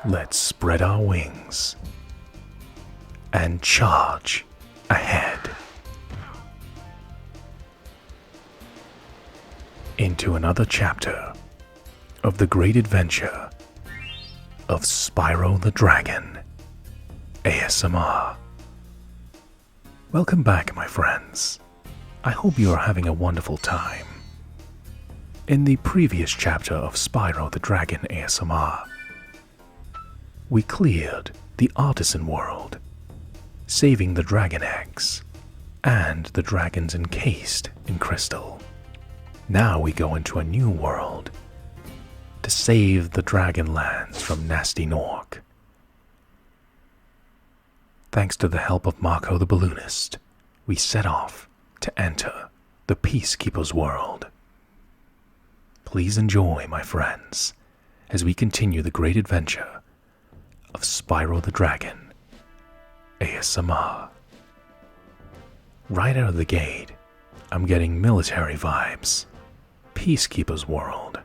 Let's spread our wings and charge ahead into another chapter of the great adventure of Spyro the Dragon ASMR. Welcome back, my friends. I hope you are having a wonderful time. In the previous chapter of Spyro the Dragon ASMR, we cleared the artisan world, saving the dragon eggs and the dragons encased in crystal. Now we go into a new world to save the dragon lands from Nasty Nork. Thanks to the help of Marco the Balloonist, we set off to enter the Peacekeeper's world. Please enjoy, my friends, as we continue the great adventure of Spyro the Dragon ASMR. Right out of the gate, I'm getting military vibes. Peacekeeper's world.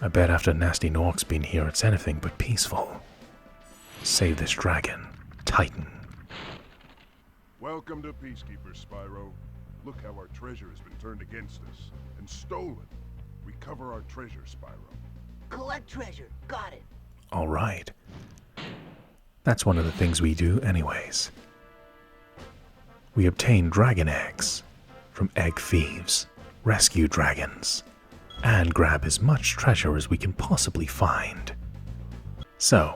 I bet after Nasty Nork's been here, it's anything but peaceful. Save this dragon, Titan. Welcome to Peacekeeper, Spyro. Look how our treasure has been turned against us and stolen. Recover our treasure, Spyro. Collect treasure. Got it. All right. That's one of the things we do anyways. We obtain dragon eggs from egg thieves, rescue dragons, and grab as much treasure as we can possibly find. So,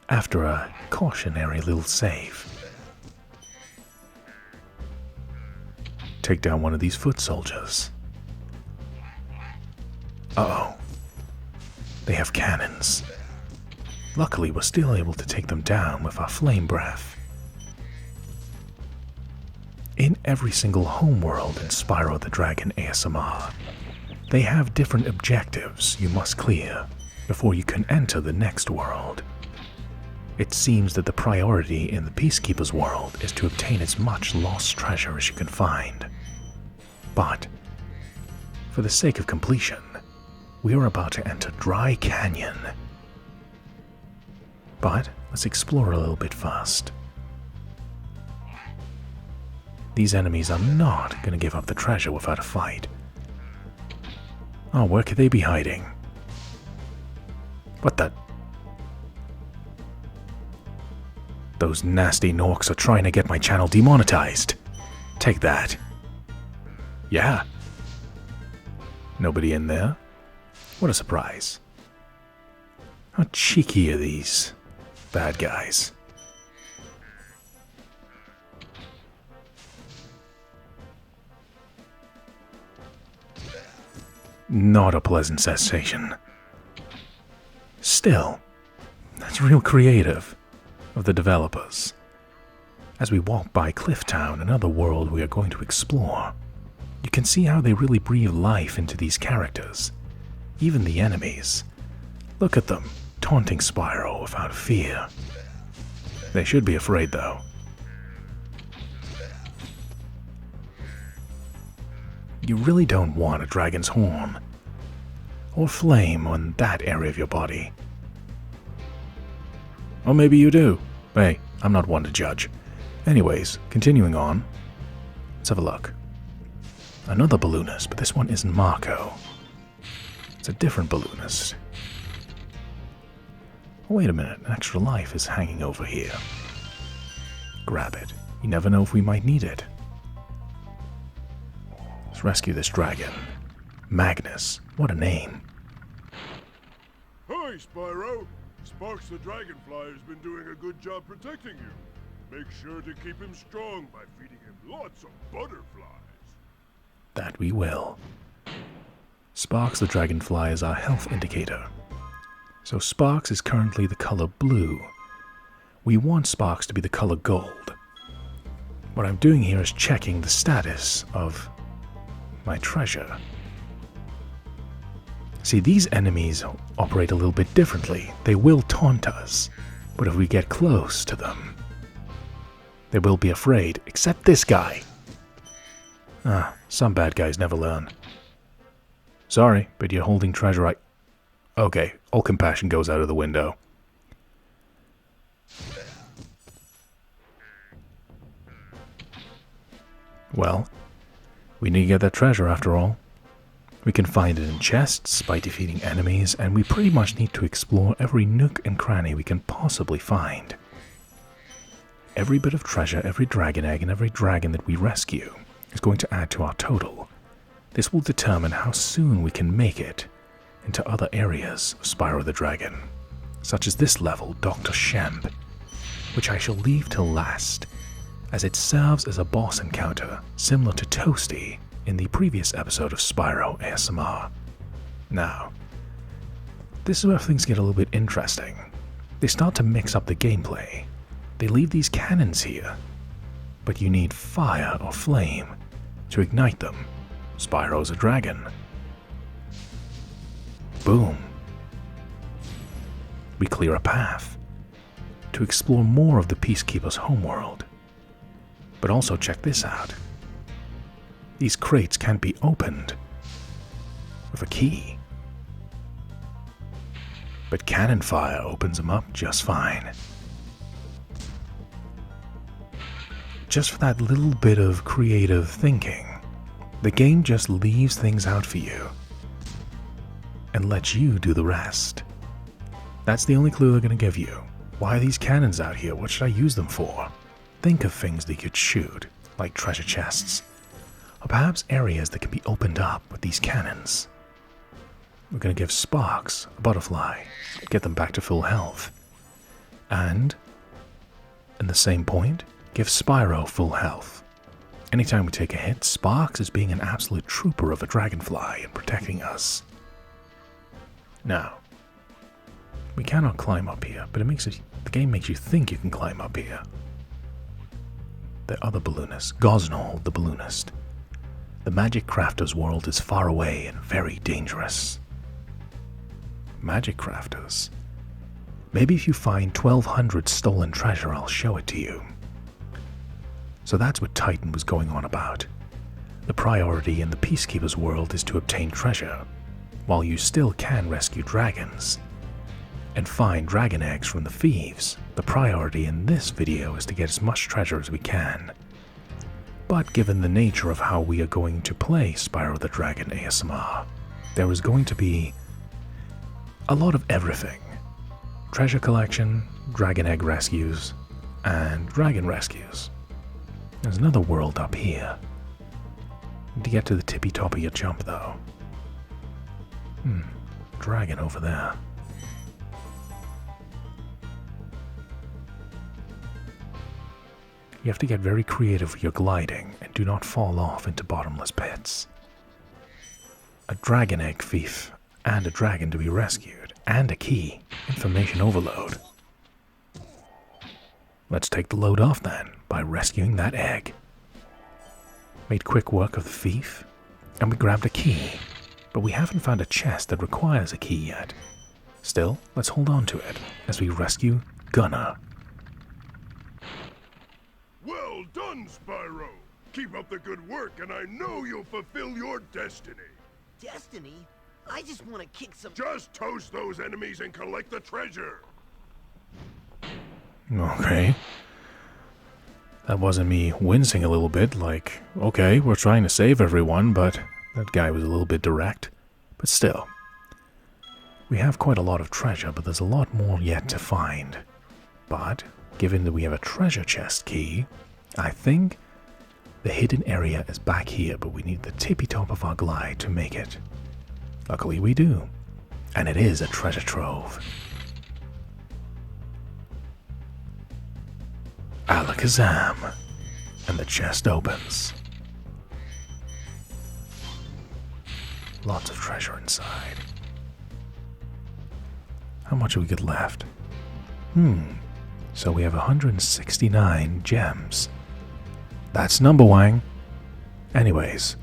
after a cautionary little save, take down one of these foot soldiers. Uh-oh. They have cannons. Luckily, we're still able to take them down with our flame breath. In every single homeworld in Spyro the Dragon ASMR, they have different objectives you must clear before you can enter the next world. It seems that the priority in the Peacekeeper's world is to obtain as much lost treasure as you can find. But, for the sake of completion, we are about to enter Dry Canyon. But let's explore a little bit first. These enemies are not going to give up the treasure without a fight. Oh, where could they be hiding? What the? Those nasty Norks are trying to get my channel demonetized. Take that. Yeah. Nobody in there? What a surprise. How cheeky are these bad guys? Not a pleasant sensation. Still, that's real creative of the developers. As we walk by Cliff Town, another world we are going to explore, you can see how they really breathe life into these characters. Even the enemies. Look at them, taunting Spyro without fear. They should be afraid, though. You really don't want a dragon's horn or flame on that area of your body. Or maybe you do. Hey, I'm not one to judge. Anyways, continuing on. Let's have a look. Another balloonist, but this one isn't Marco. It's a different balloonist. Oh, wait a minute, an extra life is hanging over here. Grab it. You never know if we might need it. Let's rescue this dragon. Magnus. What a name. Hi, Spyro. Sparks the Dragonfly has been doing a good job protecting you. Make sure to keep him strong by feeding him lots of butterflies. That we will. Sparks the Dragonfly is our health indicator. So Sparks is currently the color blue. We want Sparks to be the color gold. What I'm doing here is checking the status of my treasure. See, these enemies operate a little bit differently. They will taunt us, but if we get close to them, they will be afraid, except this guy. Some bad guys never learn. Sorry, but you're holding treasure Okay, all compassion goes out of the window. Well, we need to get that treasure after all. We can find it in chests by defeating enemies, and we pretty much need to explore every nook and cranny we can possibly find. Every bit of treasure, every dragon egg, and every dragon that we rescue is going to add to our total. This will determine how soon we can make it into other areas of Spyro the Dragon, such as this level, Dr. Shemp, which I shall leave till last, as it serves as a boss encounter similar to Toasty in the previous episode of Spyro ASMR. Now, this is where things get a little bit interesting. They start to mix up the gameplay. They leave these cannons here, but you need fire or flame to ignite them. Spyro's a dragon. Boom. We clear a path to explore more of the Peacekeeper's homeworld. But also check this out. These crates can't be opened with a key. But cannon fire opens them up just fine. Just for that little bit of creative thinking, the game just leaves things out for you and lets you do the rest. That's the only clue they're going to give you. Why are these cannons out here? What should I use them for? Think of things they could shoot, like treasure chests, or perhaps areas that can be opened up with these cannons. We're going to give Sparks a butterfly, get them back to full health. And, in the same point, give Spyro full health. Anytime we take a hit, Sparks is being an absolute trooper of a dragonfly and protecting us. Now, we cannot climb up here, but the game makes you think you can climb up here. The other balloonist, Gosnold The Balloonist. The magic crafter's world is far away and very dangerous. Magic crafters? Maybe if you find 1,200 stolen treasure, I'll show it to you. So that's what Titan was going on about. The priority in the Peacekeeper's world is to obtain treasure, while you still can rescue dragons and find dragon eggs from the thieves. The priority in this video is to get as much treasure as we can. But given the nature of how we are going to play Spyro the Dragon ASMR, there is going to be a lot of everything. Treasure collection, dragon egg rescues, and dragon rescues. There's another world up here. Need to get to the tippy top of your jump though. Dragon over there. You have to get very creative with your gliding and do not fall off into bottomless pits. A dragon egg thief and a dragon to be rescued and a key. Information overload. Let's take the load off then by rescuing that egg. Made quick work of the thief and we grabbed a key, but we haven't found a chest that requires a key yet. Still, let's hold on to it as we rescue Gunner. Well done, Spyro! Keep up the good work, and I know you'll fulfill your destiny. Destiny? I just want to kick some... Just toast those enemies and collect the treasure! Okay. That wasn't me wincing a little bit, like, okay, we're trying to save everyone, but that guy was a little bit direct. But still. We have quite a lot of treasure, but there's a lot more yet to find. But, given that we have a treasure chest key, I think the hidden area is back here, but we need the tippy top of our glide to make it. Luckily we do. And it is a treasure trove. Alakazam. And the chest opens. Lots of treasure inside. How much have we got left? So we have 169 gems. That's number wang. Anyways,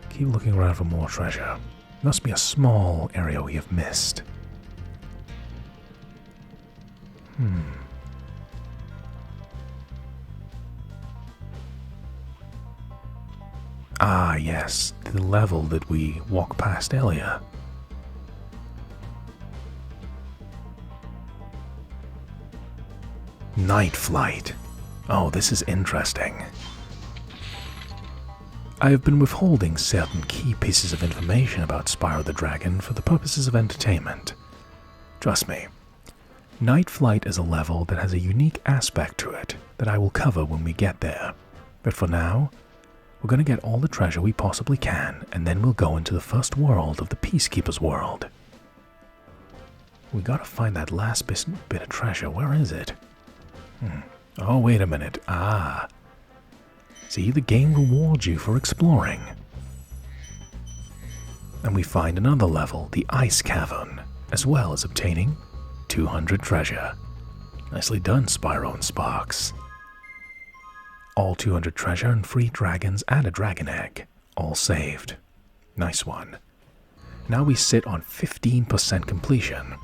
keep looking around for more treasure. Must be a small area we have missed. Ah, yes, the level that we walked past earlier. Night flight. Oh, this is interesting. I have been withholding certain key pieces of information about Spyro the Dragon for the purposes of entertainment. Trust me, Night Flight is a level that has a unique aspect to it that I will cover when we get there. But for now, we're going to get all the treasure we possibly can, and then we'll go into the first world of the Peacekeeper's world. We gotta find that last bit of treasure. Where is it? Oh, wait a minute. Ah. See, the game rewards you for exploring. And we find another level, the Ice Cavern, as well as obtaining 200 treasure. Nicely done, Spyro and Sparks. All 200 treasure and 3 dragons and a dragon egg. All saved. Nice one. Now we sit on 15% completion.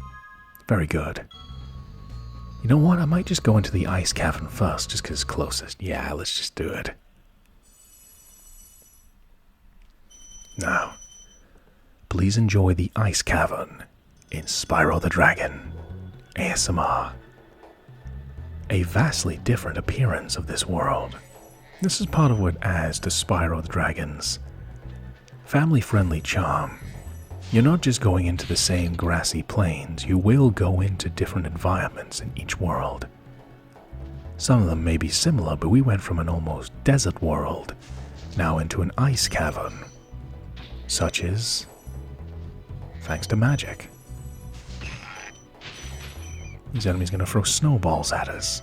Very good. You know what? I might just go into the Ice Cavern first, just because it's closest. Yeah, let's just do it. Now, please enjoy the Ice Cavern in Spyro the Dragon ASMR. A vastly different appearance of this world. This is part of what adds to Spyro the Dragon's family-friendly charm. You're not just going into the same grassy plains, you will go into different environments in each world. Some of them may be similar, but we went from an almost desert world now into an ice cavern. Such as thanks to magic. These enemies are going to throw snowballs at us.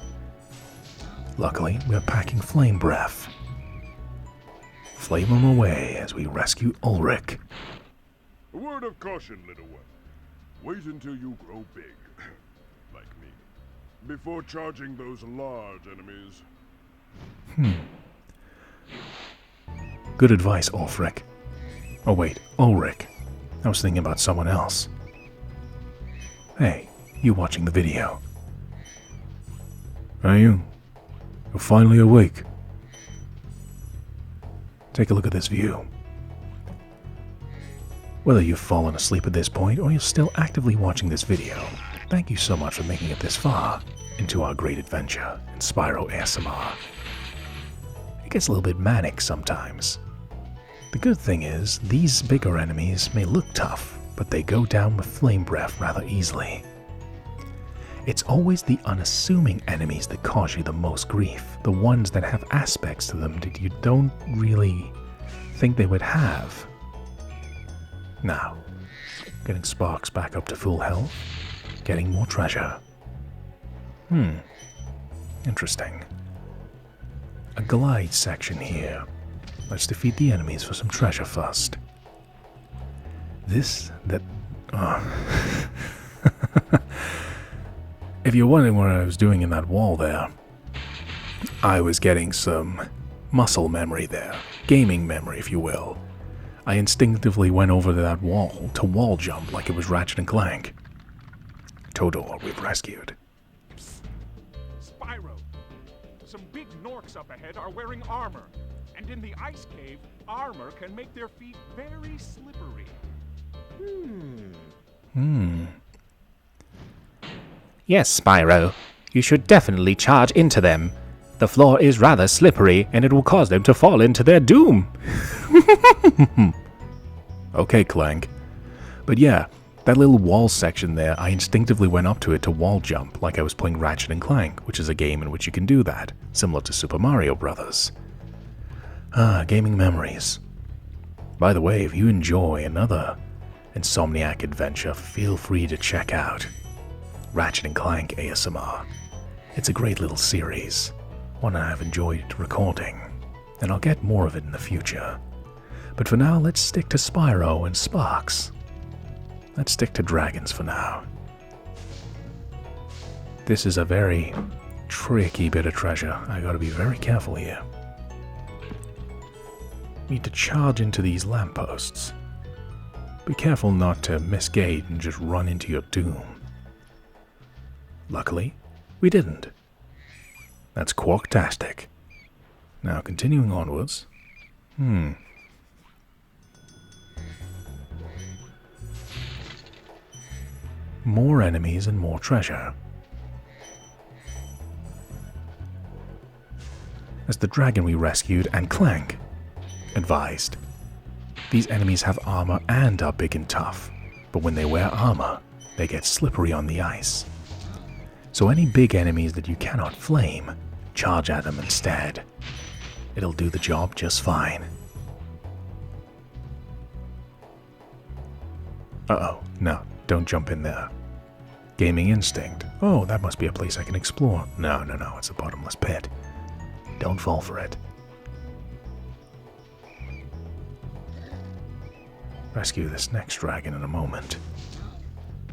Luckily, we're packing flame breath. Flame them away as we rescue Ulrich. A word of caution, little one. Wait until you grow big, like me, before charging those large enemies. Good advice, Ulrich. Oh wait, Ulrich. I was thinking about someone else. Hey, you watching the video? Are you? You're finally awake. Take a look at this view. Whether you've fallen asleep at this point or you're still actively watching this video, thank you so much for making it this far into our great adventure in Spyro ASMR. It gets a little bit manic sometimes. The good thing is, these bigger enemies may look tough, but they go down with flame breath rather easily. It's always the unassuming enemies that cause you the most grief, the ones that have aspects to them that you don't really think they would have. Now, getting Sparks back up to full health, getting more treasure. Interesting. A glide section here. Let's defeat the enemies for some treasure first. If you're wondering what I was doing in that wall there, I was getting some muscle memory there. Gaming memory, if you will. I instinctively went over to that wall to wall jump like it was Ratchet and Clank. Todor, we've rescued. Psst. Spyro, some big Norks up ahead are wearing armor. And in the ice cave, armor can make their feet very slippery. Yes, Spyro. You should definitely charge into them. The floor is rather slippery, and it will cause them to fall into their doom. Okay, Clank. But yeah, that little wall section there, I instinctively went up to it to wall jump like I was playing Ratchet and Clank, which is a game in which you can do that, similar to Super Mario Bros. Gaming memories. By the way, if you enjoy another Insomniac adventure, feel free to check out Ratchet and Clank ASMR. It's a great little series, one I've enjoyed recording, and I'll get more of it in the future. But for now, let's stick to Spyro and Sparks. Let's stick to dragons for now. This is a very tricky bit of treasure. I gotta be very careful here. Need to charge into these lampposts. Be careful not to misgate and just run into your doom. Luckily, we didn't. That's quarktastic. Now, continuing onwards. More enemies and more treasure. as the dragon we rescued and Clank advised. These enemies have armor and are big and tough, but when they wear armor, they get slippery on the ice. So any big enemies that you cannot flame, charge at them instead. It'll do the job just fine. Uh-oh, no, don't jump in there. Gaming instinct. Oh, that must be a place I can explore. No, it's a bottomless pit. Don't fall for it. Rescue this next dragon in a moment.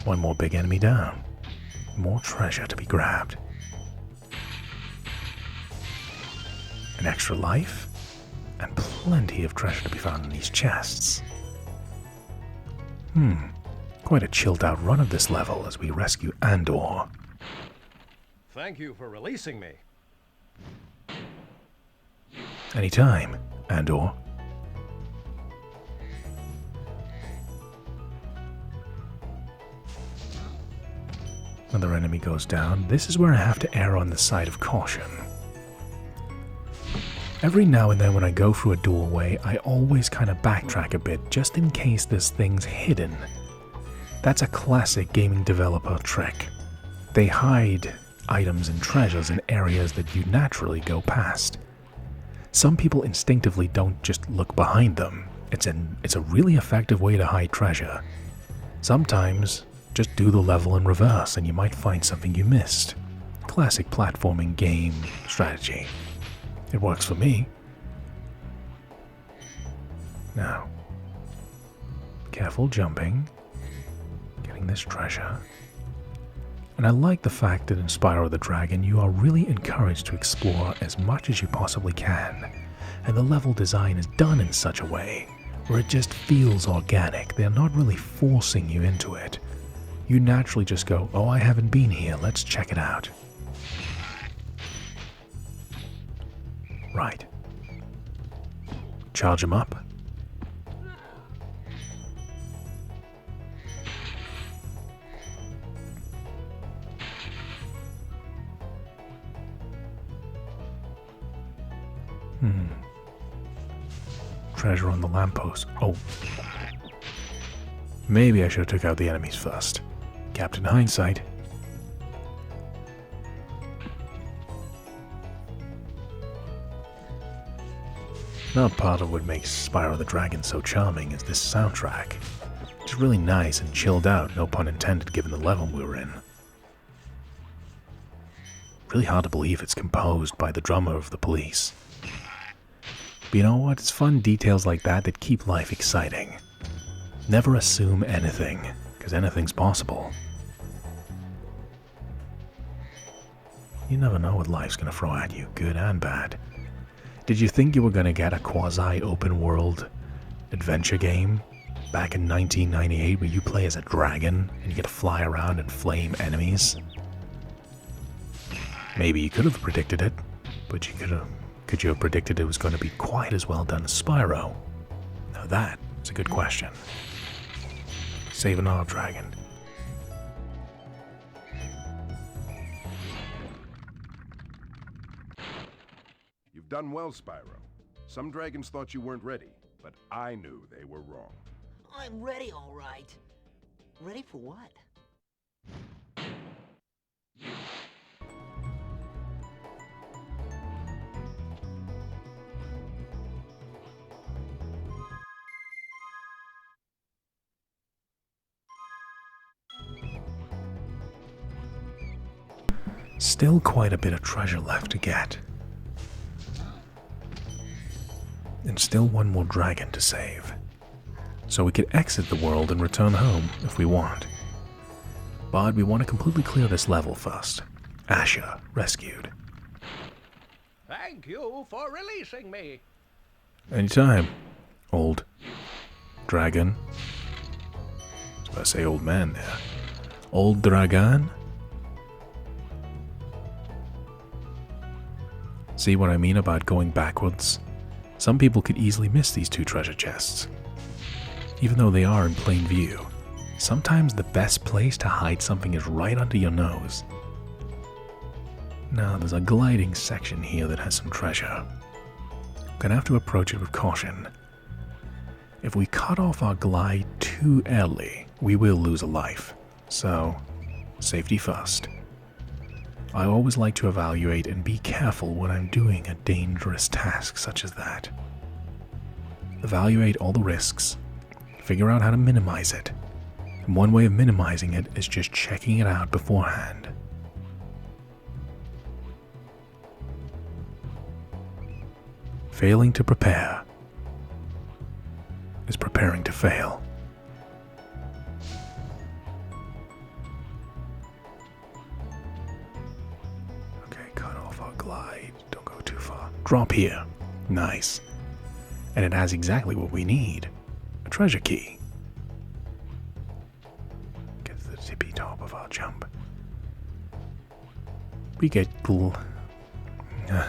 One more big enemy down. More treasure to be grabbed. An extra life, and plenty of treasure to be found in these chests. Quite a chilled out run of this level as we rescue Andor. Thank you for releasing me. Anytime, Andor. Another enemy goes down. This is where I have to err on the side of caution. Every now and then when I go through a doorway, I always kind of backtrack a bit just in case there's things hidden. That's a classic gaming developer trick. They hide items and treasures in areas that you naturally go past. Some people instinctively don't just look behind them. It's a really effective way to hide treasure. Sometimes, just do the level in reverse and you might find something you missed. Classic platforming game strategy. It works for me. Now, careful jumping, getting this treasure. And I like the fact that in Spyro the Dragon you are really encouraged to explore as much as you possibly can. And the level design is done in such a way where it just feels organic. They're not really forcing you into it. You naturally just go, oh, I haven't been here, let's check it out. Right. Charge him up. Treasure on the lamppost. Oh. Maybe I should have took out the enemies first. Captain Hindsight. Another part of what makes Spyro the Dragon so charming is this soundtrack. It's really nice and chilled out, no pun intended given the level we were in. Really hard to believe it's composed by the drummer of the Police. But you know what? It's fun details like that that keep life exciting. Never assume anything, because anything's possible. You never know what life's gonna throw at you, good and bad. Did you think you were gonna get a quasi-open world adventure game back in 1998 where you play as a dragon and you get to fly around and flame enemies? Maybe you could have predicted it, but could you have predicted it was going to be quite as well done as Spyro? Now that is a good question. Saving our dragon. You've done well, Spyro. Some dragons thought you weren't ready, but I knew they were wrong. I'm ready, all right. Ready for what? Still quite a bit of treasure left to get. And still one more dragon to save. So we could exit the world and return home if we want. But we want to completely clear this level first. Asher, rescued. Thank you for releasing me. Anytime, old dragon. I was about to say old man there. Old dragon? See what I mean about going backwards? Some people could easily miss these two treasure chests. Even though they are in plain view, sometimes the best place to hide something is right under your nose. Now, there's a gliding section here that has some treasure. Gonna have to approach it with caution. If we cut off our glide too early, we will lose a life. So, safety first. I always like to evaluate and be careful when I'm doing a dangerous task such as that. Evaluate all the risks, figure out how to minimize it. And one way of minimizing it is just checking it out beforehand. Failing to prepare is preparing to fail. Okay, cut off our glide. Don't go too far. Drop here. Nice. And it has exactly what we need. A treasure key. Get to the tippy top of our jump. We get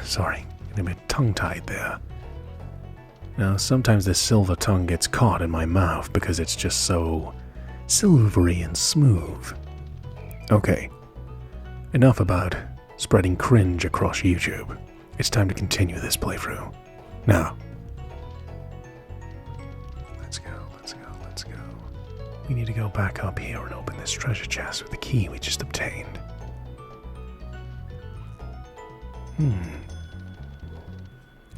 sorry. I'm a bit tongue-tied there. Now, sometimes this silver tongue gets caught in my mouth because it's just so silvery and smooth. Okay, enough about spreading cringe across YouTube. It's time to continue this playthrough. Now, let's go. We need to go back up here and open this treasure chest with the key we just obtained.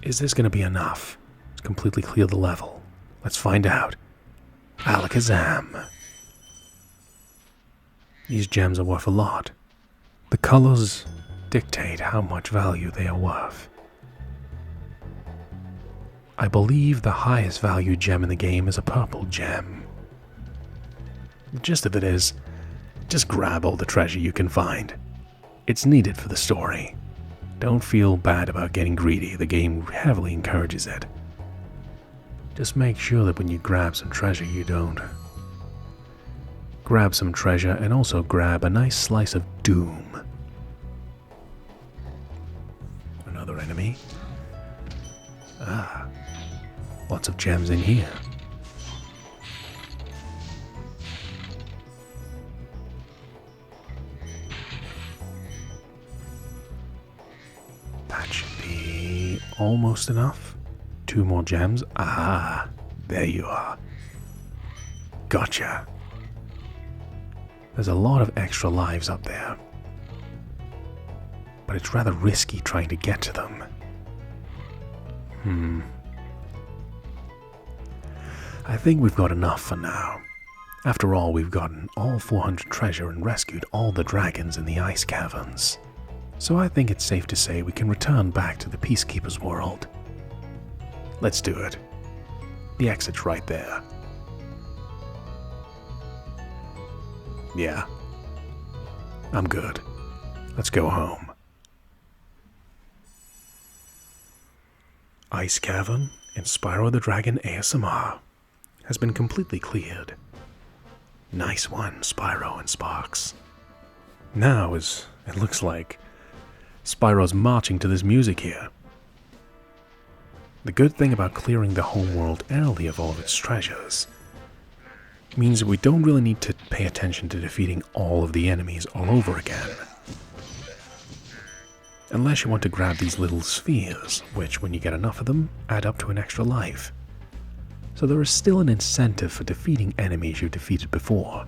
Is this going to be enough to completely clear the level? Let's find out. Alakazam. These gems are worth a lot. The colors dictate how much value they are worth. I believe the highest value gem in the game is a purple gem. The gist of it is, just grab all the treasure you can find. It's needed for the story. Don't feel bad about getting greedy, the game heavily encourages it. Just make sure that when you grab some treasure, you don't. Grab some treasure and also grab a nice slice of doom. Another enemy. Ah, lots of gems in here. That should be almost enough. 2 more gems. Ah, there you are. Gotcha. There's a lot of extra lives up there, but it's rather risky trying to get to them. I think we've got enough for now. After all, we've gotten all 400 treasure and rescued all the dragons in the ice caverns. So I think it's safe to say we can return back to the Peacekeeper's world. Let's do it. The exit's right there. Yeah. I'm good. Let's go home. Ice Cavern in Spyro the Dragon ASMR has been completely cleared. Nice one, Spyro and Sparks. Now, as it looks like, Spyro's marching to this music here. The good thing about clearing the homeworld early of all of its treasures means that we don't really need to pay attention to defeating all of the enemies all over again. Unless you want to grab these little spheres, which, when you get enough of them, add up to an extra life. So there is still an incentive for defeating enemies you've defeated before.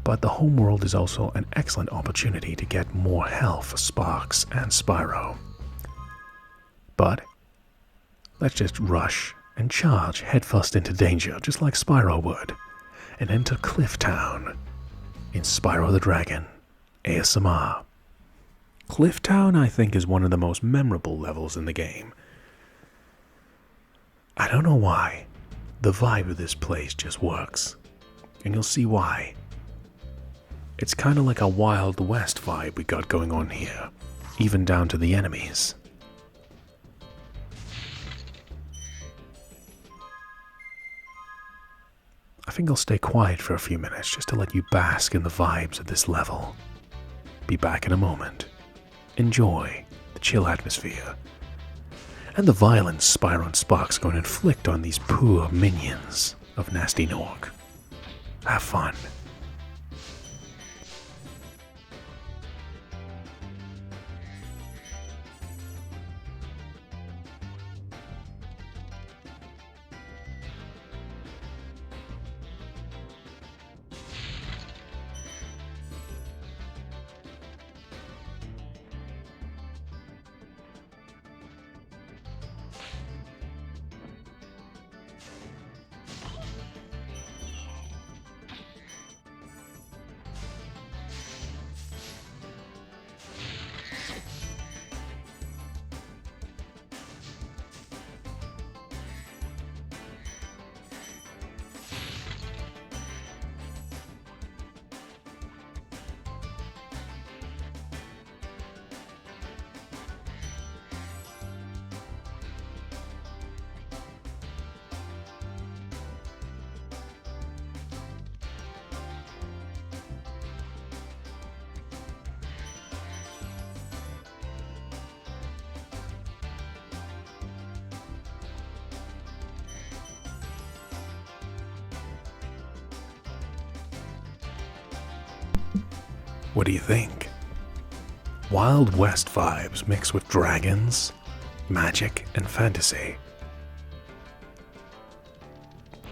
But the homeworld is also an excellent opportunity to get more health for Sparks and Spyro. But let's just rush and charge headfirst into danger, just like Spyro would, and enter Cliff Town in Spyro the Dragon ASMR. Cliff Town, I think, is one of the most memorable levels in the game. I don't know why. The vibe of this place just works, and you'll see why. It's kind of like a Wild West vibe we got going on here, even down to the enemies. I think I'll stay quiet for a few minutes just to let you bask in the vibes of this level. Be back in a moment. Enjoy the chill atmosphere and the violence Spyro and Sparks going to inflict on these poor minions of Nasty Nork. Have fun. 'Cause What do you think? Wild West vibes mixed with dragons, magic, and fantasy.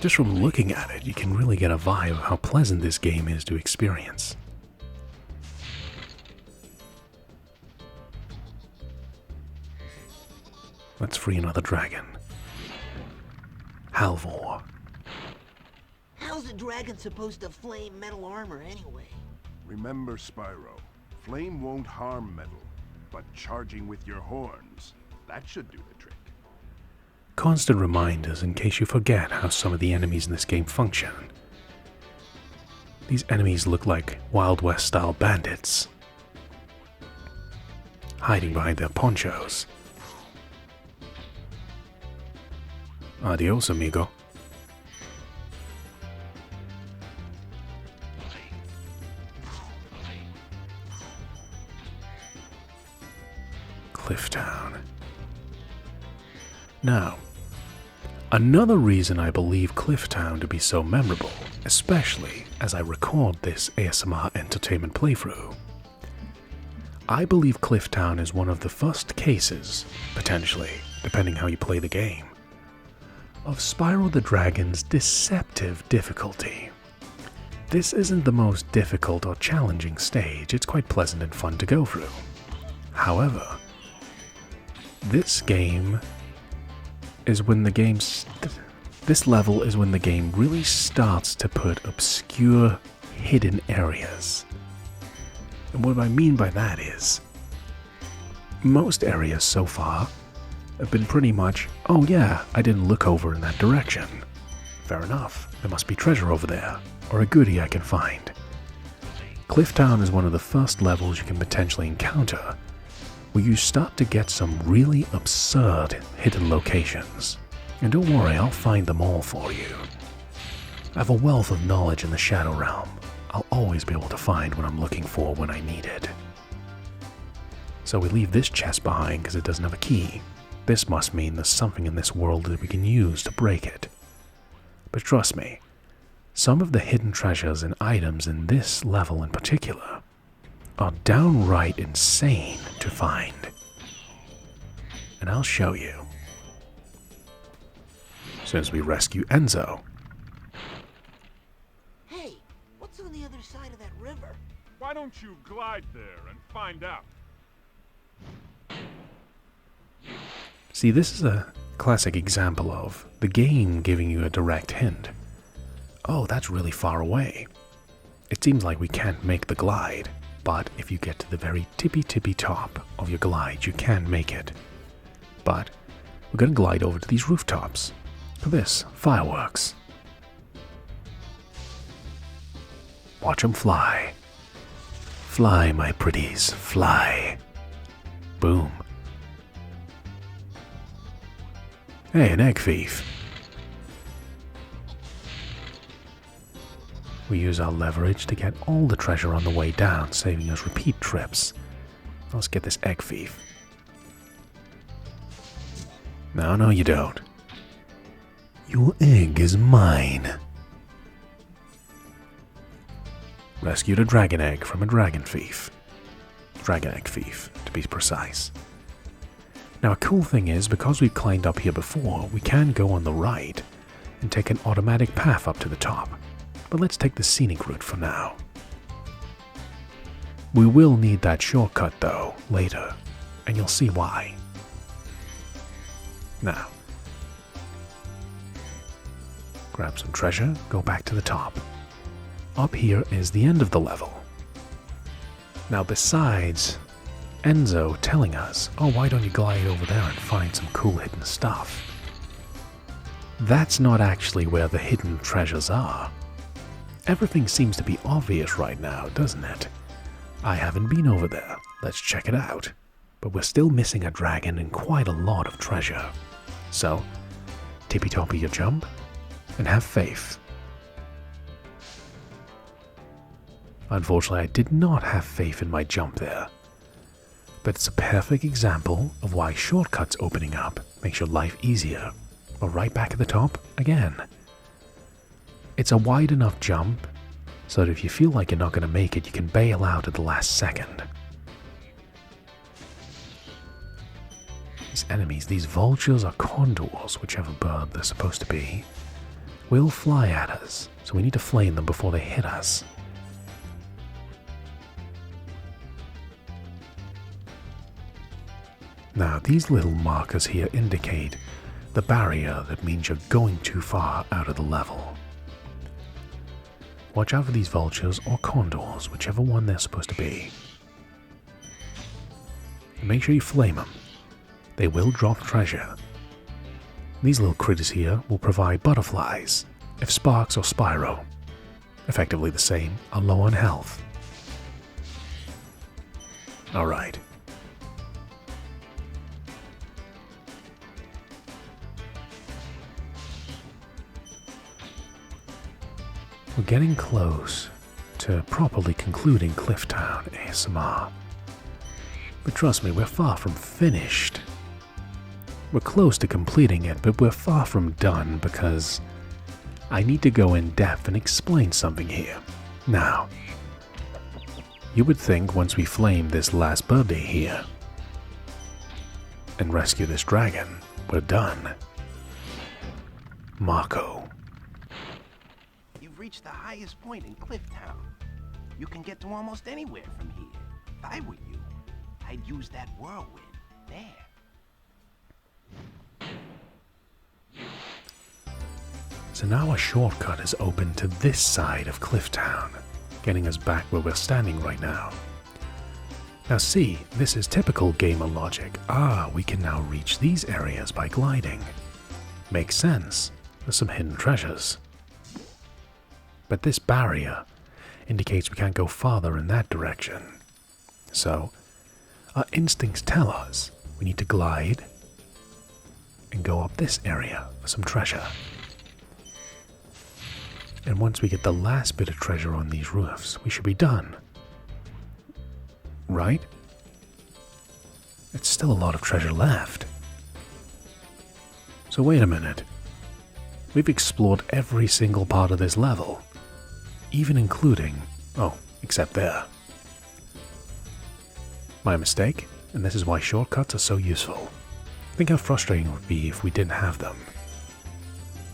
Just from looking at it, you can really get a vibe of how pleasant this game is to experience. Let's free another dragon. Halvor. How's a dragon supposed to flame metal armor anyway? Remember, Spyro, flame won't harm metal, but charging with your horns, that should do the trick. Constant reminders in case you forget how some of the enemies in this game function. These enemies look like Wild West style bandits, hiding behind their ponchos. Adios, amigo. Clifftown. Now, another reason I believe Clifftown to be so memorable, especially as I record this ASMR entertainment playthrough, I believe Clifftown is one of the first cases, potentially, depending how you play the game, of Spyro the Dragon's deceptive difficulty. This isn't the most difficult or challenging stage, it's quite pleasant and fun to go through. However, this level is when the game really starts to put obscure, hidden areas. And what I mean by that is, most areas so far have been pretty much, oh yeah, I didn't look over in that direction. Fair enough, there must be treasure over there, or a goodie I can find. Clifftown is one of the first levels you can potentially encounter where you start to get some really absurd hidden locations. And don't worry, I'll find them all for you. I have a wealth of knowledge in the Shadow Realm. I'll always be able to find what I'm looking for when I need it. So we leave this chest behind because it doesn't have a key. This must mean there's something in this world that we can use to break it. But trust me, some of the hidden treasures and items in this level in particular are downright insane to find. And I'll show you. Since we rescue Enzo. Hey, what's on the other side of that river? Why don't you glide there and find out? See, this is a classic example of the game giving you a direct hint. Oh, that's really far away. It seems like we can't make the glide, but if you get to the very tippy top of your glide, you can make it. But we're going to glide over to these rooftops. For this, fireworks. Watch them fly. Fly, my pretties, fly. Boom. Hey, an egg thief. We use our leverage to get all the treasure on the way down, saving us repeat trips. Let's get this egg thief. No, you don't. Your egg is mine. Rescued a dragon egg from a dragon thief. Dragon egg thief, to be precise. Now a cool thing is, because we've climbed up here before, we can go on the right and take an automatic path up to the top. But let's take the scenic route for now. We will need that shortcut though, later, and you'll see why. Now, grab some treasure, go back to the top. Up here is the end of the level. Now besides Enzo telling us, oh, why don't you glide over there and find some cool hidden stuff? That's not actually where the hidden treasures are. Everything seems to be obvious right now, doesn't it? I haven't been over there. Let's check it out. But we're still missing a dragon and quite a lot of treasure. So, tippy-toppy your jump, and have faith. Unfortunately, I did not have faith in my jump there. But it's a perfect example of why shortcuts opening up makes your life easier. We're right back at the top again. It's a wide enough jump so that if you feel like you're not going to make it, you can bail out at the last second. These enemies, these vultures or condors, whichever bird they're supposed to be, will fly at us, so we need to flame them before they hit us. Now, these little markers here indicate the barrier that means you're going too far out of the level. Watch out for these vultures or condors, whichever one they're supposed to be. And make sure you flame them. They will drop treasure. These little critters here will provide butterflies, if Sparks or Spyro, effectively the same, are low on health. Alright. We're getting close to properly concluding Clifftown ASMR. But trust me, we're far from finished. We're close to completing it, but we're far from done because I need to go in depth and explain something here. Now, you would think once we flame this last birthday here and rescue this dragon, we're done. Marco. You've reached the highest point in Clifftown. You can get to almost anywhere from here. If I were you, I'd use that whirlwind there. So now a shortcut is open to this side of Clifftown, getting us back where we're standing right now. Now see, this is typical gamer logic. We can now reach these areas by gliding. Makes sense. There's some hidden treasures. But this barrier indicates we can't go farther in that direction. So, our instincts tell us we need to glide and go up this area for some treasure. And once we get the last bit of treasure on these roofs, we should be done. Right? It's still a lot of treasure left. So wait a minute. We've explored every single part of this level. Even including... except there. My mistake, and this is why shortcuts are so useful. Think how frustrating it would be if we didn't have them.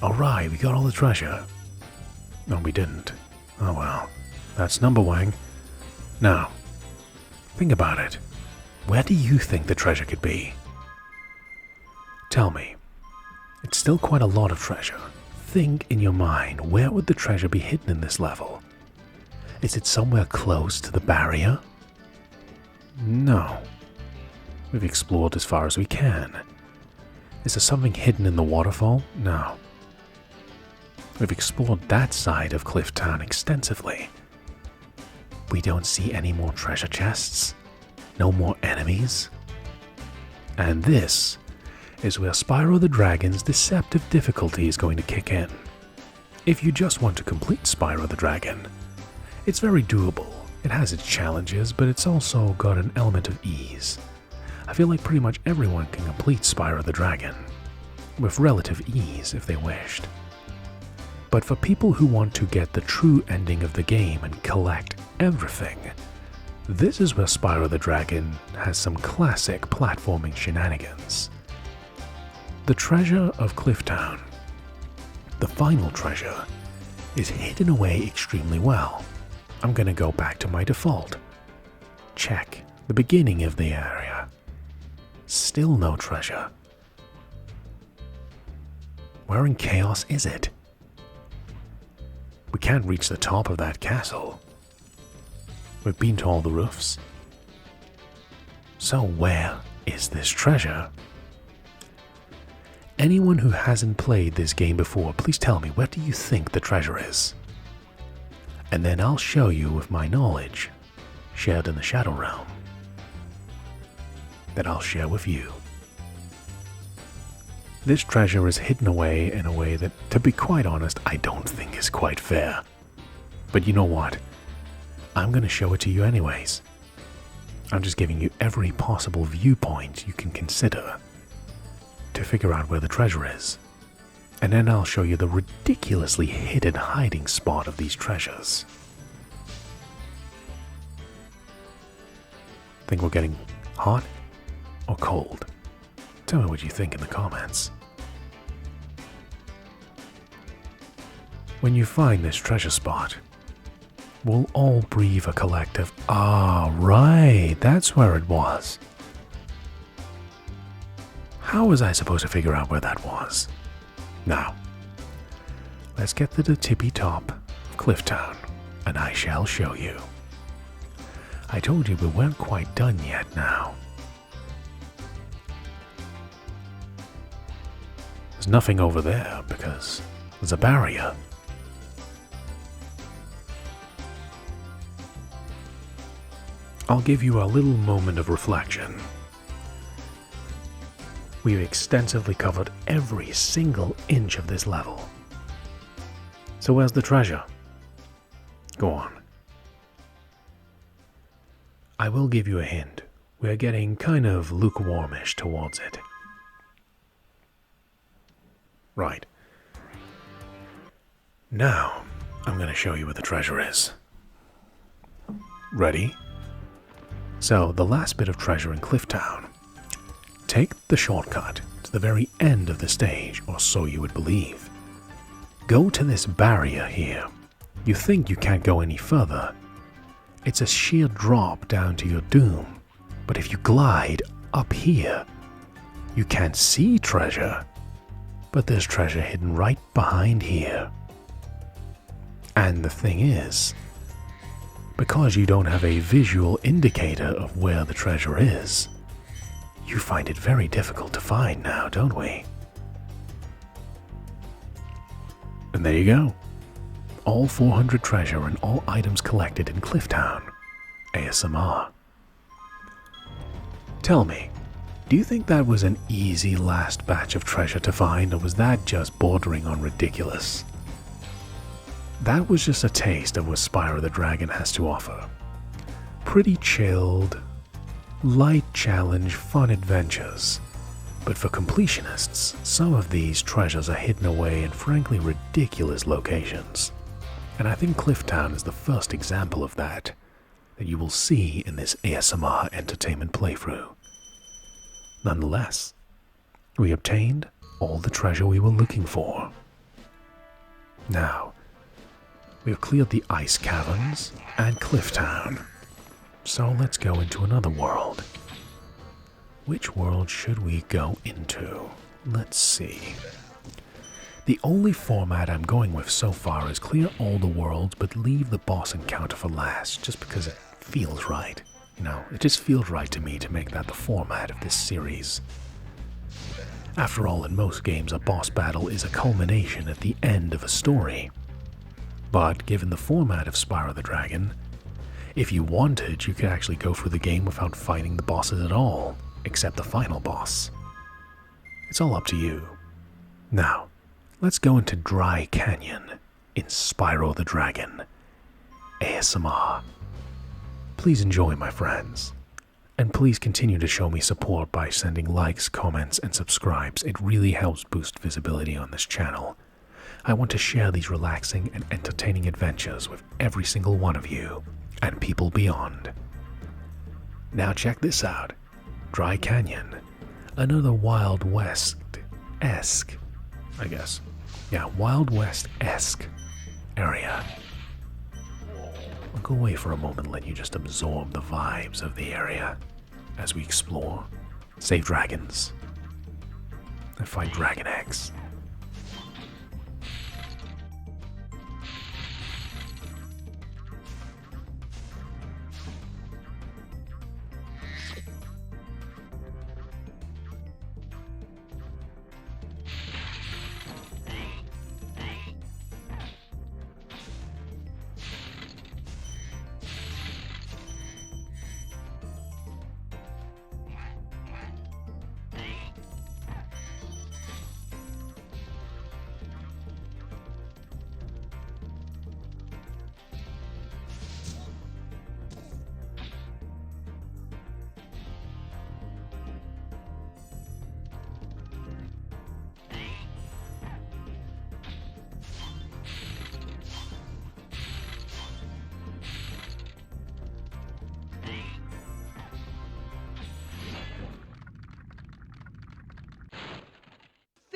Alright, we got all the treasure. No, we didn't. Oh well. That's number one. Now, think about it. Where do you think the treasure could be? Tell me. It's still quite a lot of treasure. Think in your mind, where would the treasure be hidden in this level? Is it somewhere close to the barrier? No. We've explored as far as we can. Is there something hidden in the waterfall? No. We've explored that side of Clifftown extensively. We don't see any more treasure chests, no more enemies. And this is where Spyro the Dragon's deceptive difficulty is going to kick in. If you just want to complete Spyro the Dragon, it's very doable. It has its challenges, but it's also got an element of ease. I feel like pretty much everyone can complete Spyro the Dragon, with relative ease if they wished. But for people who want to get the true ending of the game and collect everything, this is where Spyro the Dragon has some classic platforming shenanigans. The treasure of Clifftown, the final treasure, is hidden away extremely well. I'm gonna go back to my default. Check the beginning of the area. Still no treasure. Where in chaos is it? We can't reach the top of that castle. We've been to all the roofs. So where is this treasure? Anyone who hasn't played this game before, please tell me, where do you think the treasure is? And then I'll show you with my knowledge, shared in the Shadow Realm, that I'll share with you. This treasure is hidden away in a way that, to be quite honest, I don't think is quite fair. But you know what? I'm going to show it to you anyways. I'm just giving you every possible viewpoint you can consider to figure out where the treasure is. And then I'll show you the ridiculously hidden hiding spot of these treasures. Think we're getting hot or cold? Tell me what you think in the comments. When you find this treasure spot, we'll all breathe a collective, "Ah, right, that's where it was." How was I supposed to figure out where that was? Now, let's get to the tippy top of Clifftown, and I shall show you. I told you we weren't quite done yet now. There's nothing over there because there's a barrier. I'll give you a little moment of reflection. We've extensively covered every single inch of this level. So where's the treasure? Go on. I will give you a hint. We're getting kind of lukewarmish towards it. Right. Now, I'm going to show you where the treasure is. Ready? So, the last bit of treasure in Clifftown. Take the shortcut to the very end of the stage, or so you would believe. Go to this barrier here. You think you can't go any further. It's a sheer drop down to your doom. But if you glide up here, you can't see treasure. But there's treasure hidden right behind here. And the thing is, because you don't have a visual indicator of where the treasure is, you find it very difficult to find now, don't we? And there you go. All 400 treasure and all items collected in Clifftown. ASMR. Tell me, do you think that was an easy last batch of treasure to find, or was that just bordering on ridiculous? That was just a taste of what Spyro the Dragon has to offer. Pretty chilled, light challenge, fun adventures. But for completionists, some of these treasures are hidden away in frankly ridiculous locations. And I think Clifftown is the first example of that you will see in this ASMR entertainment playthrough. Nonetheless, we obtained all the treasure we were looking for. Now, we have cleared the ice caverns and Clifftown, so let's go into another world. Which world should we go into? Let's see. The only format I'm going with so far is clear all the worlds but leave the boss encounter for last, just because it feels right. You know, it just feels right to me to make that the format of this series. After all, in most games, a boss battle is a culmination at the end of a story. But given the format of Spyro the Dragon, if you wanted, you could actually go through the game without fighting the bosses at all, except the final boss. It's all up to you. Now, let's go into Dry Canyon in Spyro the Dragon. ASMR. Please enjoy, my friends. And please continue to show me support by sending likes, comments, and subscribes. It really helps boost visibility on this channel. I want to share these relaxing and entertaining adventures with every single one of you, and people beyond. Now check this out. Dry Canyon. Another Wild West-esque, I guess. Yeah, Wild West-esque area. I'll go away for a moment and let you just absorb the vibes of the area as we explore, save dragons, and find dragon eggs.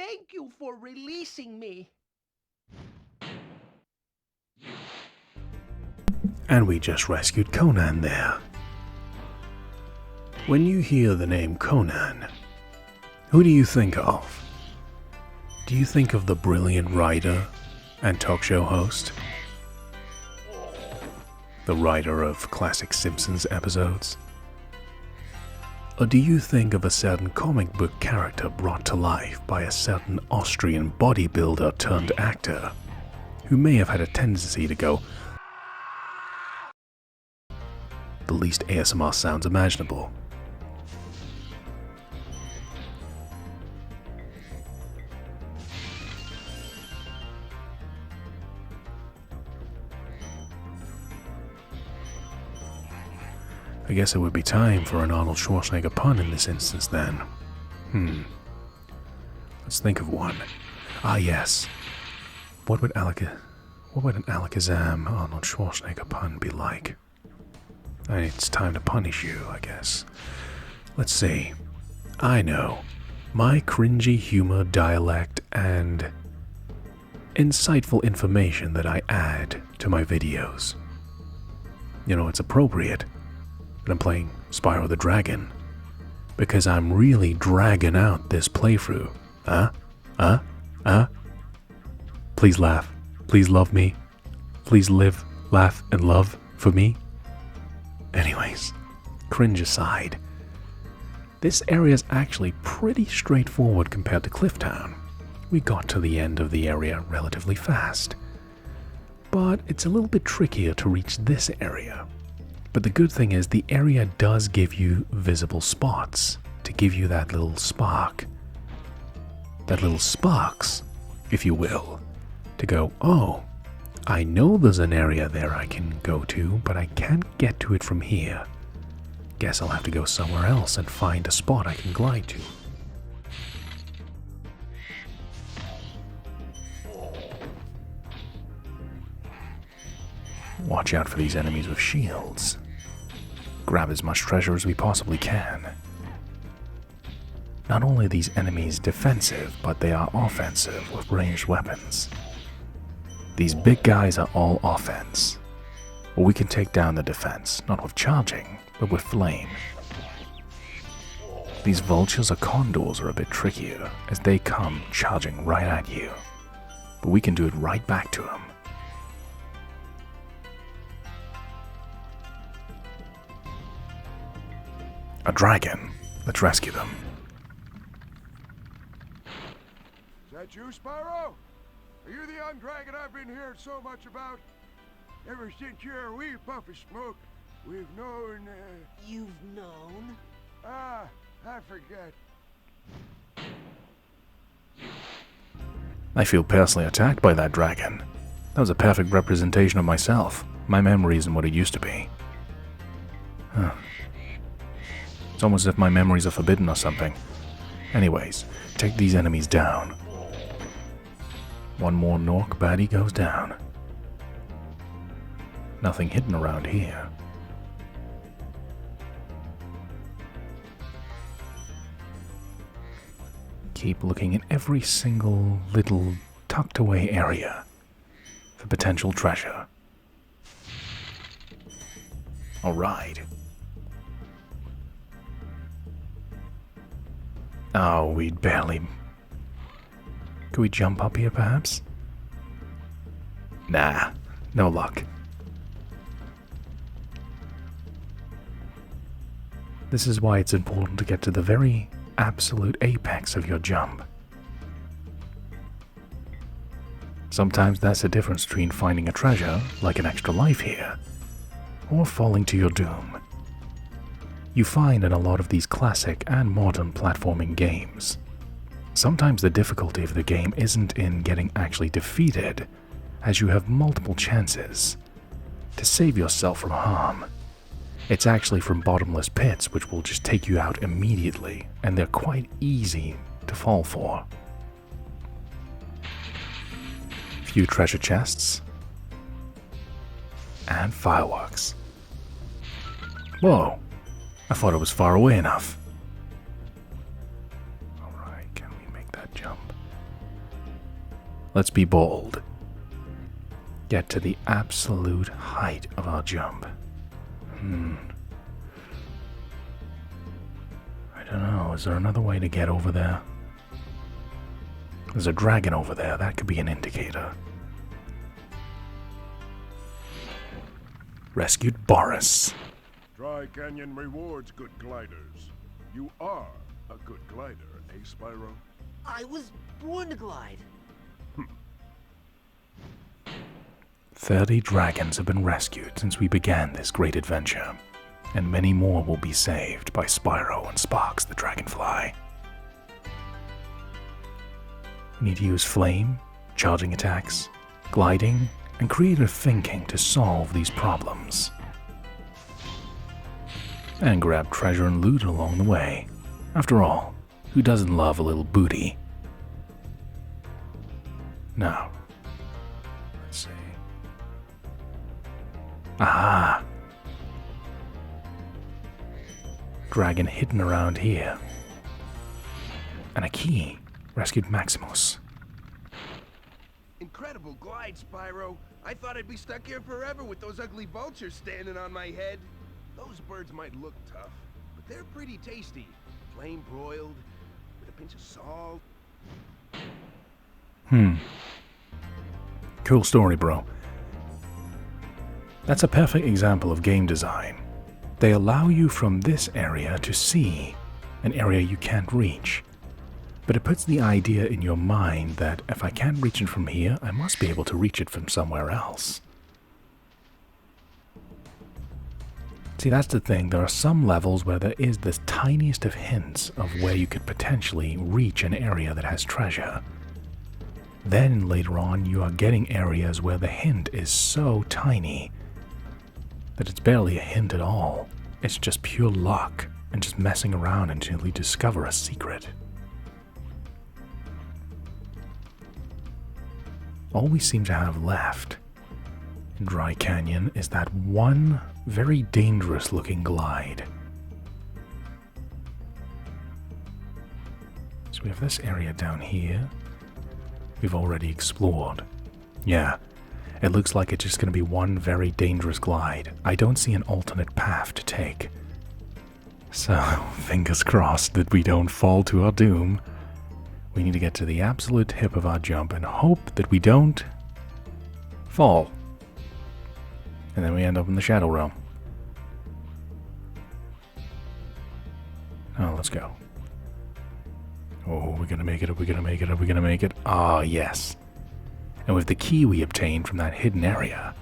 Thank you for releasing me. And we just rescued Conan there. When you hear the name Conan, who do you think of? Do you think of the brilliant writer and talk show host? The writer of classic Simpsons episodes? Or do you think of a certain comic book character brought to life by a certain Austrian bodybuilder turned actor who may have had a tendency to go the least ASMR sounds imaginable? I guess it would be time for an Arnold Schwarzenegger pun in this instance then. Let's think of one. Ah yes. What would an Alakazam Arnold Schwarzenegger pun be like? It's time to punish you, I guess. Let's see. I know. My cringy humor, dialect, and insightful information that I add to my videos. You know, it's appropriate. And I'm playing Spyro the Dragon because I'm really dragging out this playthrough. Please laugh. Please love me. Please live, laugh, and love for me. Anyways, cringe aside, this area is actually pretty straightforward compared to Clifftown. We got to the end of the area relatively fast, but it's a little bit trickier to reach this area. But the good thing is the area does give you visible spots to give you that little spark. That little sparks, if you will, to go, oh, I know there's an area there I can go to, but I can't get to it from here. Guess I'll have to go somewhere else and find a spot I can glide to. Watch out for these enemies with shields. Grab as much treasure as we possibly can. Not only are these enemies defensive, but they are offensive with ranged weapons. These big guys are all offense. Well, we can take down the defense, not with charging, but with flame. These vultures or condors are a bit trickier, as they come charging right at you. But we can do it right back to them. A dragon. Let's rescue them. Is that you, Spyro? Are you the young dragon I've been hearing so much about? Ever since you're a wee puff of smoke, we've known, You've known? I forget. I feel personally attacked by that dragon. That was a perfect representation of myself. My memory isn't what it used to be. Huh. It's almost as if my memories are forbidden or something. Anyways, take these enemies down. One more Nork baddie goes down. Nothing hidden around here. Keep looking in every single little tucked away area for potential treasure. Alright. Oh, we'd barely... Could we jump up here, perhaps? Nah, no luck. This is why it's important to get to the very absolute apex of your jump. Sometimes that's the difference between finding a treasure, like an extra life here, or falling to your doom. You find in a lot of these classic and modern platforming games, sometimes the difficulty of the game isn't in getting actually defeated, as you have multiple chances to save yourself from harm. It's actually from bottomless pits which will just take you out immediately, and they're quite easy to fall for. Few treasure chests, and fireworks. Whoa! I thought it was far away enough. Alright, can we make that jump? let's be bold. Get to the absolute height of our jump. I don't know, is there another way to get over there? There's a dragon over there, that could be an indicator. Rescued Boris. Dry Canyon rewards good gliders. You are a good glider, eh, Spyro? I was born to glide. 30 dragons have been rescued since we began this great adventure, and many more will be saved by Spyro and Sparks the Dragonfly. We need to use flame, charging attacks, gliding, and creative thinking to solve these problems. And grab treasure and loot along the way. After all, who doesn't love a little booty? Now, let's see. Aha! Dragon hidden around here. And a key. Rescued Maximus. Incredible glide, Spyro. I thought I'd be stuck here forever with those ugly vultures standing on my head. Those birds might look tough, but they're pretty tasty. Flame broiled, with a pinch of salt. Cool story, bro. That's a perfect example of game design. They allow you from this area to see an area you can't reach. But it puts the idea in your mind that if I can't reach it from here, I must be able to reach it from somewhere else. See, that's the thing. There are some levels where there is the tiniest of hints of where you could potentially reach an area that has treasure. Then later on, you are getting areas where the hint is so tiny that it's barely a hint at all. It's just pure luck and just messing around until you discover a secret. All we seem to have left in Dry Canyon is that one very dangerous looking glide. So we have this area down here we've already explored. Yeah, it looks like it's just going to be one very dangerous glide. I don't see an alternate path to take. So, fingers crossed that we don't fall to our doom. We need to get to the absolute tip of our jump and hope that we don't fall. And then we end up in the Shadow Realm. Oh, let's go. Oh, we're gonna make it, we're gonna make it, we're gonna make it. Ah, yes. And with the key we obtained from that hidden area,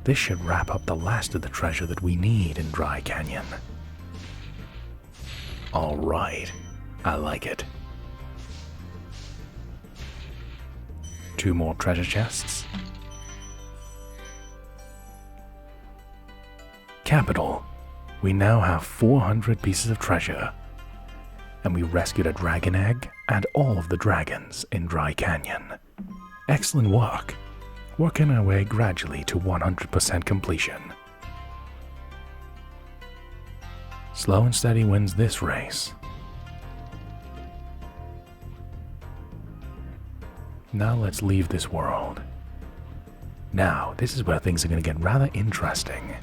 this should wrap up the last of the treasure that we need in Dry Canyon. Alright, I like it. 2 more treasure chests. Capital. We now have 400 pieces of treasure. And we rescued a dragon egg and all of the dragons in Dry Canyon. Excellent work. Working our way gradually to 100% completion. Slow and steady wins this race. Now let's leave this world. Now, this is where things are going to get rather interesting.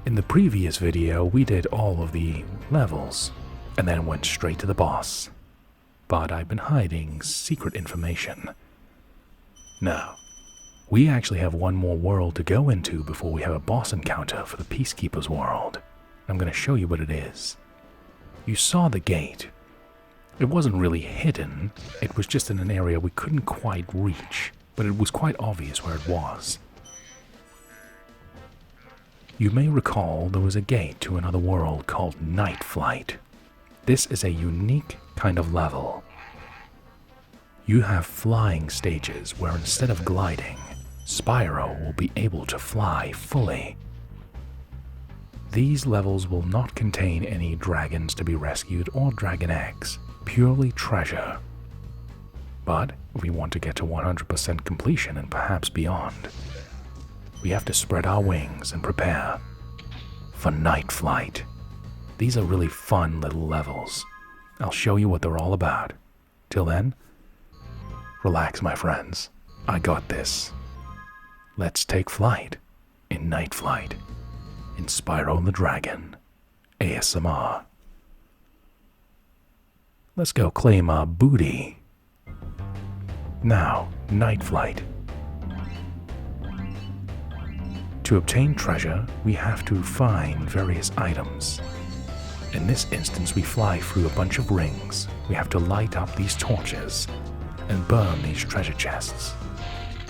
In the previous video, we did all of the levels, and then went straight to the boss. But I've been hiding secret information. Now, we actually have one more world to go into before we have a boss encounter for the Peacekeeper's world. I'm going to show you what it is. You saw the gate. It wasn't really hidden, it was just in an area we couldn't quite reach, but it was quite obvious where it was. You may recall there was a gate to another world called Night Flight. This is a unique kind of level. You have flying stages where instead of gliding, Spyro will be able to fly fully. These levels will not contain any dragons to be rescued or dragon eggs. Purely treasure. But if we want to get to 100% completion and perhaps beyond, we have to spread our wings and prepare for Night Flight. These are really fun little levels. I'll show you what they're all about. Till then, Relax, my friends. I got this. Let's take flight in Night Flight in Spyro the Dragon ASMR. Let's go claim our booty. Now, Night Flight. To obtain treasure, we have to find various items. In this instance, we fly through a bunch of rings. We have to light up these torches and burn these treasure chests.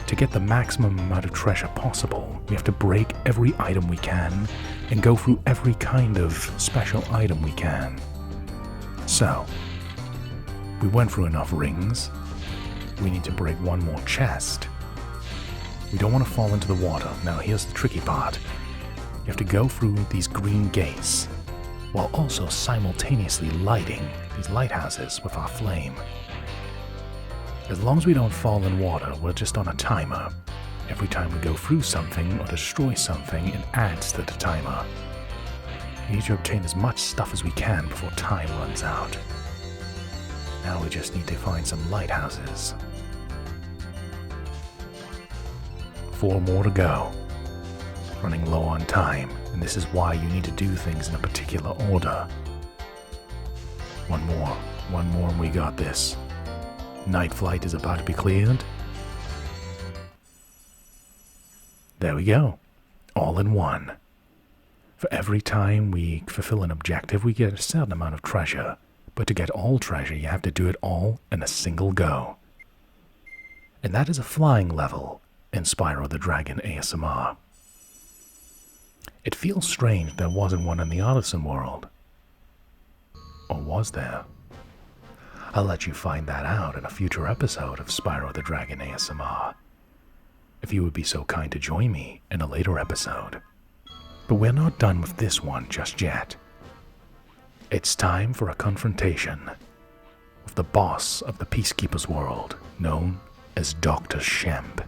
To get the maximum amount of treasure possible, we have to break every item we can and go through every kind of special item we can. So, we went through enough rings. We need to break one more chest. We don't want to fall into the water. Now here's the tricky part. You have to go through these green gates while also simultaneously lighting these lighthouses with our flame. As long as we don't fall in water, we're just on a timer. Every time we go through something or destroy something, it adds to the timer. We need to obtain as much stuff as we can before time runs out. Now we just need to find some lighthouses. 4 more to go. Running low on time, and this is why you need to do things in a particular order. One more and we got this. Night Flight is about to be cleared. There we go. All in one. For every time we fulfill an objective, we get a certain amount of treasure. But to get all treasure, you have to do it all in a single go. And that is a flying level in Spyro the Dragon ASMR. It feels strange there wasn't one in the Artisan world. Or was there? I'll let you find that out in a future episode of Spyro the Dragon ASMR, if you would be so kind to join me in a later episode. But we're not done with this one just yet. It's time for a confrontation with the boss of the Peacekeeper's world, known as Dr. Shemp.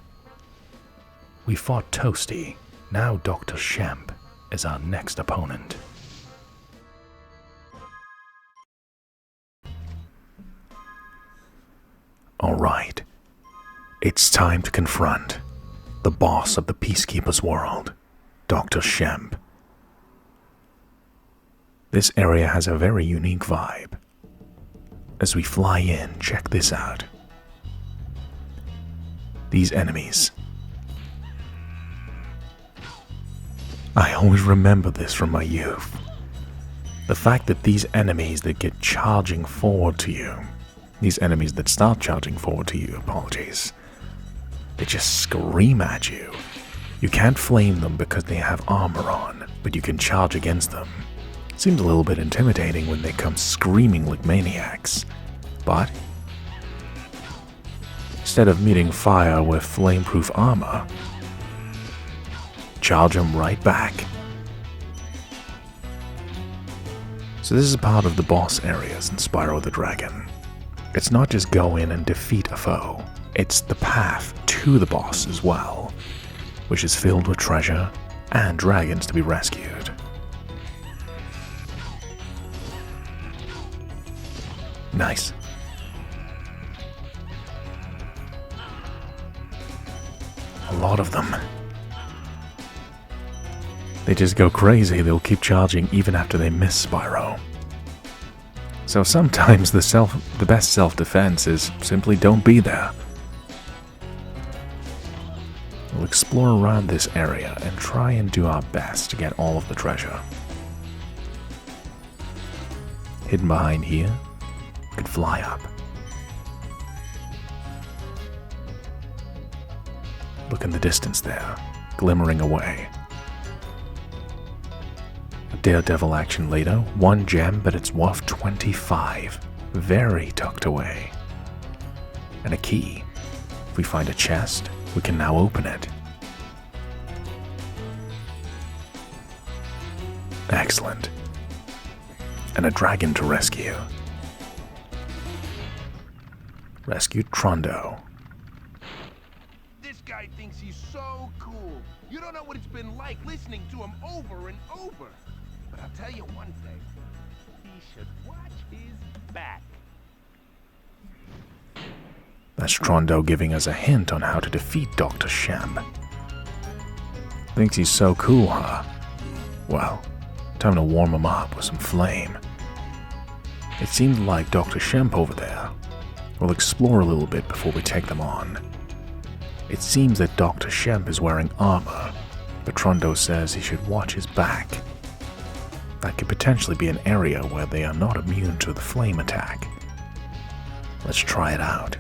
We fought Toasty, now Dr. Shemp is our next opponent. Alright, it's time to confront the boss of the Peacekeeper's world, Dr. Shemp. This area has a very unique vibe. As we fly in, check this out. These enemies. I always remember this from my youth. The fact that these enemies that get charging forward to you, these enemies that start charging forward to you, apologies, they just scream at you. You can't flame them because they have armor on, but you can charge against them. Seems a little bit intimidating when they come screaming like maniacs, but instead of meeting fire with flame-proof armor, charge them right back. So this is part of the boss areas in Spyro the Dragon. It's not just go in and defeat a foe, it's the path to the boss as well, which is filled with treasure and dragons to be rescued. Nice. A lot of them. They just go crazy, they'll keep charging even after they miss Spyro. So sometimes the best self-defense is simply don't be there. We'll explore around this area and try and do our best to get all of the treasure. Hidden behind here, we could fly up. Look in the distance there, glimmering away. A daredevil action later, 1 gem, but it's worth 25. Very tucked away. And a key. If we find a chest, we can now open it. Excellent. And a dragon to rescue. Rescued Trondo. This guy thinks he's so cool. You don't know what it's been like listening to him over and over. But I'll tell you one thing. He should watch his back. That's Trondo giving us a hint on how to defeat Dr. Shemp. Thinks he's so cool, huh? Well, time to warm him up with some flame. It seems like Dr. Shemp over there. We'll explore a little bit before we take them on. It seems that Dr. Shemp is wearing armor, but Trondo says he should watch his back. That could potentially be an area where they are not immune to the flame attack. Let's try it out.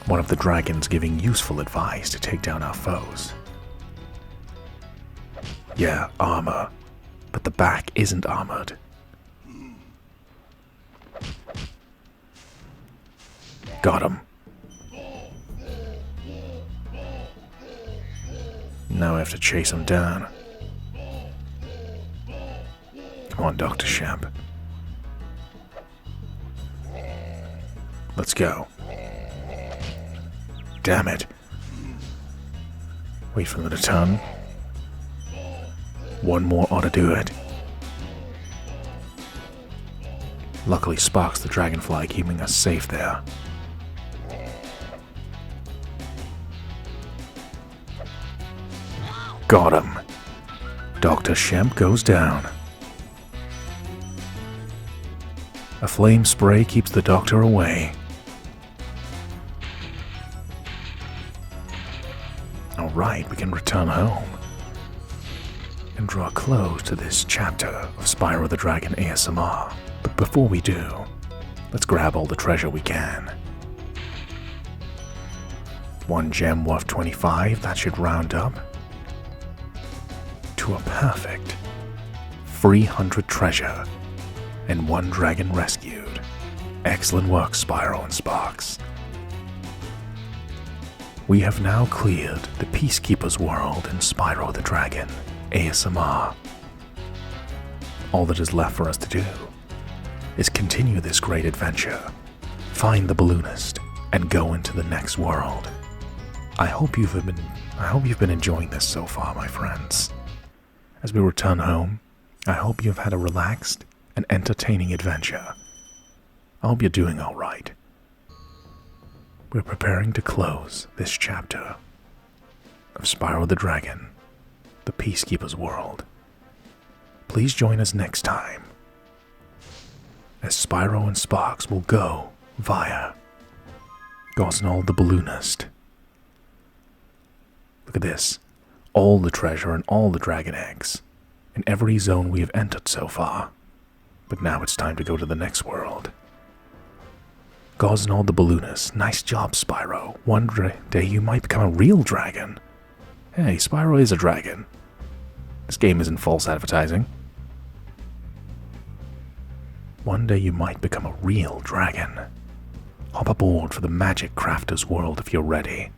One of the dragons giving useful advice to take down our foes. Yeah, armor, but the back isn't armored. Got him. Now I have to chase him down. Come on, Dr. Shemp. Let's go. Damn it. Wait for them to turn. One more ought to do it. Luckily, Spark's the dragonfly keeping us safe there. Got him. Dr. Shemp goes down. A flame spray keeps the doctor away. Alright, we can return home and draw close to this chapter of Spyro the Dragon ASMR. But before we do, let's grab all the treasure we can. 1 gem worth 25, that should round up to a perfect 300 treasure and 1 dragon rescued. Excellent work, Spyro and Sparks. We have now cleared the Peacekeeper's world in Spyro the Dragon ASMR. All that is left for us to do is continue this great adventure, find the balloonist, and go into the next world. I hope you've been enjoying this so far, my friends. As we return home, I hope you've had a relaxed and entertaining adventure. I hope you're doing all right. We're preparing to close this chapter of Spyro the Dragon, the Peacekeeper's world. Please join us next time, as Spyro and Sparks will go via Gosnold the Balloonist. Look at this. All the treasure and all the dragon eggs in every zone we have entered so far. But now it's time to go to the next world. Gosnold the Balloonist. Nice job, Spyro. One day you might become a real dragon. Hey, Spyro is a dragon. This game isn't false advertising. One day you might become a real dragon. Hop aboard for the Magic Crafter's world if you're ready.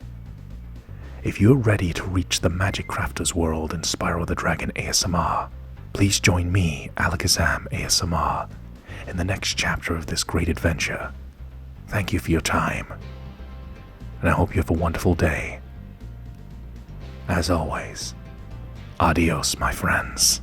If you're ready to reach the Magic Crafter's world in Spyro the Dragon ASMR, please join me, Alakazam ASMR, in the next chapter of this great adventure. Thank you for your time, and I hope you have a wonderful day. As always, adios, my friends.